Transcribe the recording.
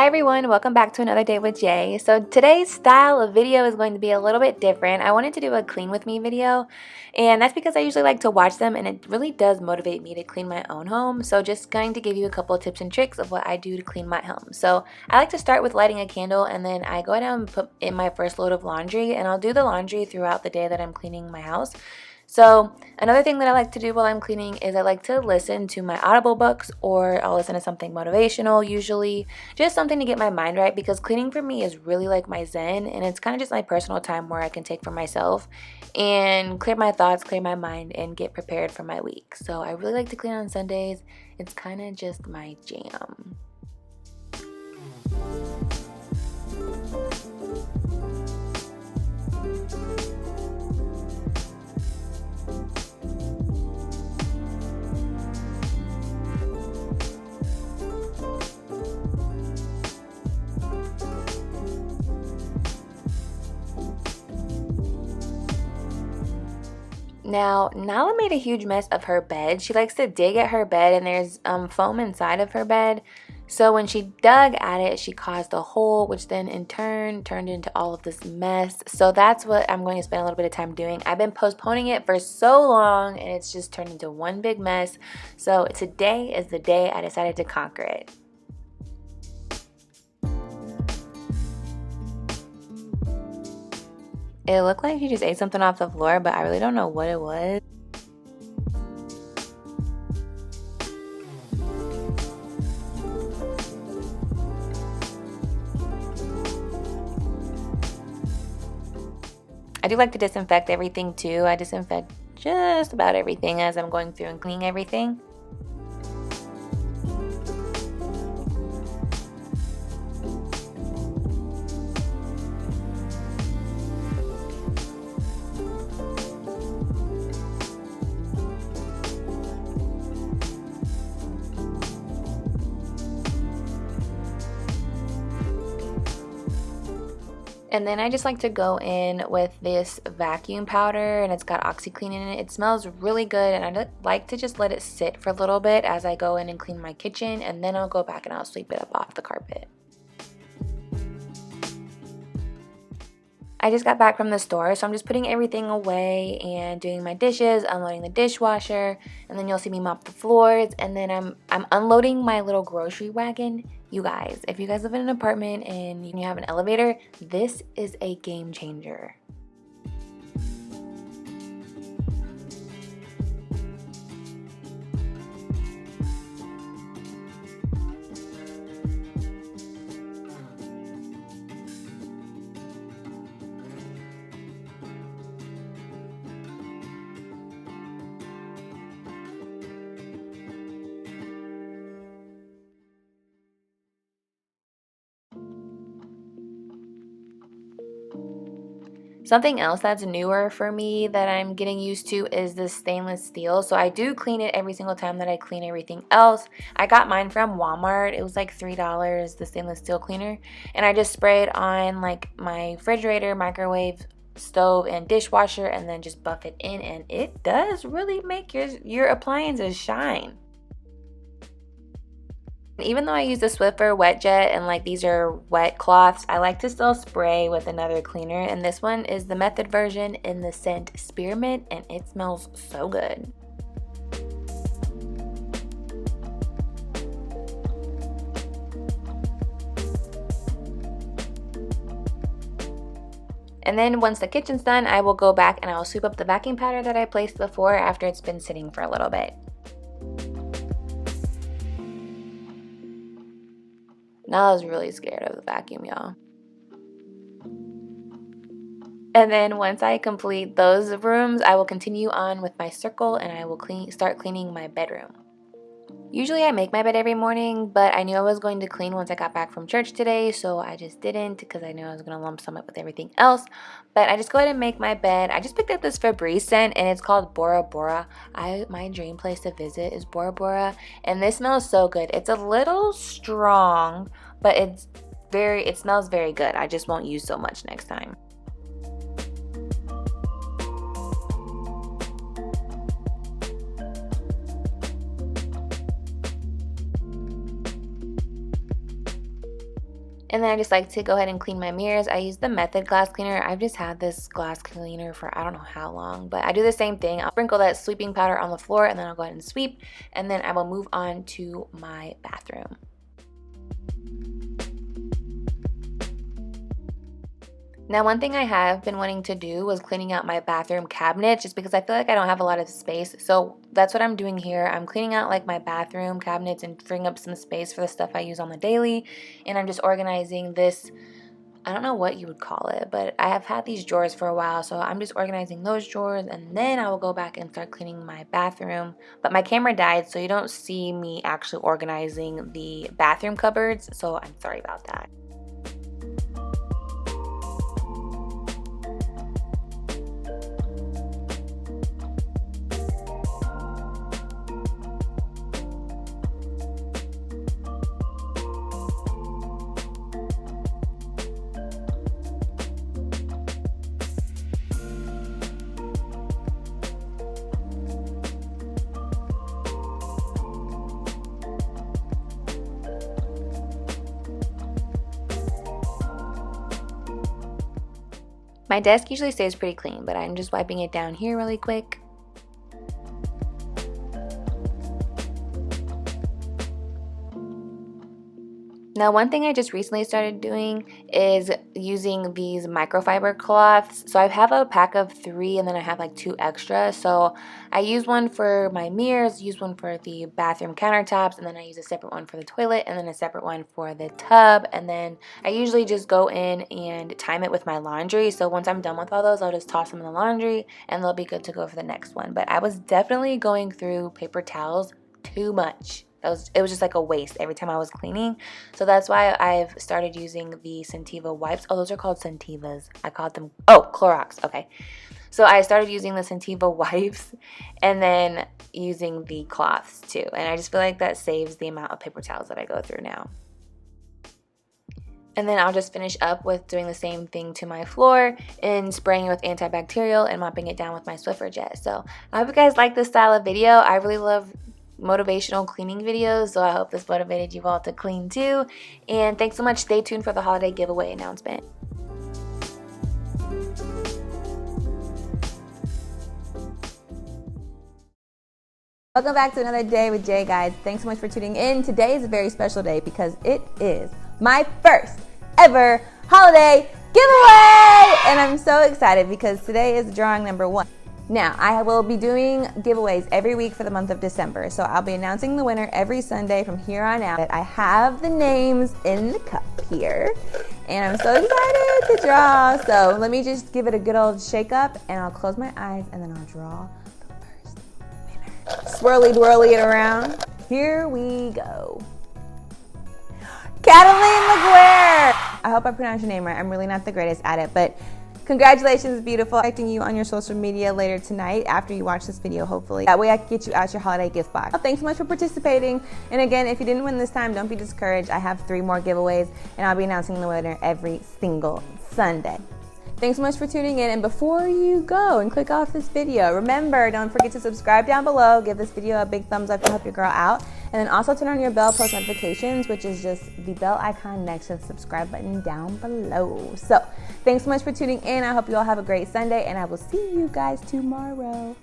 everyone, welcome back to another day with Jay. So today's style of video is going to be a little bit different. I wanted to do a clean with me video, and that's because I usually like to watch them and it really does motivate me to clean my own home. So just going to give you a couple of tips and tricks of what I do to clean my home. So I like to start with lighting a candle, and then I go down and put in my first load of laundry, and I'll do the laundry throughout the day that I'm cleaning my house. So another thing that I like to do while I'm cleaning is I like to listen to my Audible books, or I'll listen to something motivational, usually just something to get my mind right, because cleaning for me is really like my zen, and it's kind of just my personal time where I can take for myself and clear my thoughts, clear my mind, and get prepared for my week. So I really like to clean on Sundays. It's kind of just my jam. Now, Nala made a huge mess of her bed. She likes to dig at her bed, and there's foam inside of her bed. So when she dug at it, she caused a hole, which then in turn turned into all of this mess. So that's what I'm going to spend a little bit of time doing. I've been postponing it for so long, and it's just turned into one big mess. So today is the day I decided to conquer it. It looked like she just ate something off the floor, but I really don't know what it was. I do like to disinfect everything too. I disinfect just about everything as I'm going through and cleaning everything. And then I just like to go in with this vacuum powder, and it's got OxyClean in it. It smells really good, and I like to just let it sit for a little bit as I go in and clean my kitchen, and then I'll go back and I'll sweep it up off the carpet. I just got back from the store, so I'm just putting everything away and doing my dishes, unloading the dishwasher, and then you'll see me mop the floors, and then I'm unloading my little grocery wagon. You guys, if you guys live in an apartment and you have an elevator, this is a game changer. Something else that's newer for me that I'm getting used to is the stainless steel. So I do clean it every single time that I clean everything else. I got mine from Walmart. It was like $3, the stainless steel cleaner. And I just spray it on like my refrigerator, microwave, stove, and dishwasher, and then just buff it in. And it does really make your appliances shine. Even though I use the Swiffer wet jet and like these are wet cloths, I like to still spray with another cleaner, and this one is the method version in the scent Spearmint, and it smells so good. And then once the kitchen's done, I will go back and I will sweep up the vacuum powder that I placed before after it's been sitting for a little bit. Now I was really scared of the vacuum, y'all. And then once I complete those rooms, I will continue on with my circle, and I will start cleaning my bedroom. Usually I make my bed every morning, but I knew I was going to clean once I got back from church today, so I just didn't because I knew I was going to lump some up with everything else. But I just go ahead and make my bed. I just picked up this Febreze scent, and it's called Bora Bora. My dream place to visit is Bora Bora, and this smells so good. It's a little strong, but it smells very good. I just won't use so much next time. And then I just like to go ahead and clean my mirrors. I use the Method glass cleaner. I've just had this glass cleaner for I don't know how long, but I do the same thing. I'll sprinkle that sweeping powder on the floor and then I'll go ahead and sweep, and then I will move on to my bathroom. Now, one thing I have been wanting to do was cleaning out my bathroom cabinets just because I feel like I don't have a lot of space. So that's what I'm doing here. I'm cleaning out like my bathroom cabinets and freeing up some space for the stuff I use on the daily. And I'm just organizing this, I don't know what you would call it, but I have had these drawers for a while. So I'm just organizing those drawers and then I will go back and start cleaning my bathroom. But my camera died, so you don't see me actually organizing the bathroom cupboards. So I'm sorry about that. My desk usually stays pretty clean, but I'm just wiping it down here really quick. Now, one thing I just recently started doing is using these microfiber cloths. So I have a pack of 3 and then I have like 2 extra. So I use one for my mirrors, use one for the bathroom countertops, and then I use a separate one for the toilet and then a separate one for the tub. And then I usually just go in and time it with my laundry. So once I'm done with all those, I'll just toss them in the laundry and they'll be good to go for the next one. But I was definitely going through paper towels too much. It was just like a waste every time I was cleaning. So that's why I've started using the Scentiva wipes. Oh, those are called Scentivas. I called them, oh, Clorox. Okay. So I started using the Scentiva wipes and then using the cloths too. And I just feel like that saves the amount of paper towels that I go through now. And then I'll just finish up with doing the same thing to my floor and spraying it with antibacterial and mopping it down with my Swiffer jet. So I hope you guys like this style of video. I really love motivational cleaning videos, so I hope this motivated you all to clean too. And thanks so much. Stay tuned for the holiday giveaway announcement. Welcome back to another day with Jay, guys. Thanks so much for tuning in. Today is a very special day because it is my first ever holiday giveaway, and I'm so excited because today is drawing number 1. Now, I will be doing giveaways every week for the month of December, so I'll be announcing the winner every Sunday from here on out. I have the names in the cup here, and I'm so excited to draw. So let me just give it a good old shake up, and I'll close my eyes, and then I'll draw the first winner. Swirly twirly it around. Here we go. Cataline LaGuerre! I hope I pronounced your name right. I'm really not the greatest at it, but congratulations, beautiful. Expecting you on your social media later tonight after you watch this video, hopefully. That way I can get you out your holiday gift box. Thanks so much for participating. And again, if you didn't win this time, don't be discouraged. I have 3 more giveaways, and I'll be announcing the winner every single Sunday. Thanks so much for tuning in, and before you go and click off this video, remember, don't forget to subscribe down below, give this video a big thumbs up to help your girl out, and then also turn on your bell post notifications, which is just the bell icon next to the subscribe button down below. So, thanks so much for tuning in. I hope you all have a great Sunday, and I will see you guys tomorrow.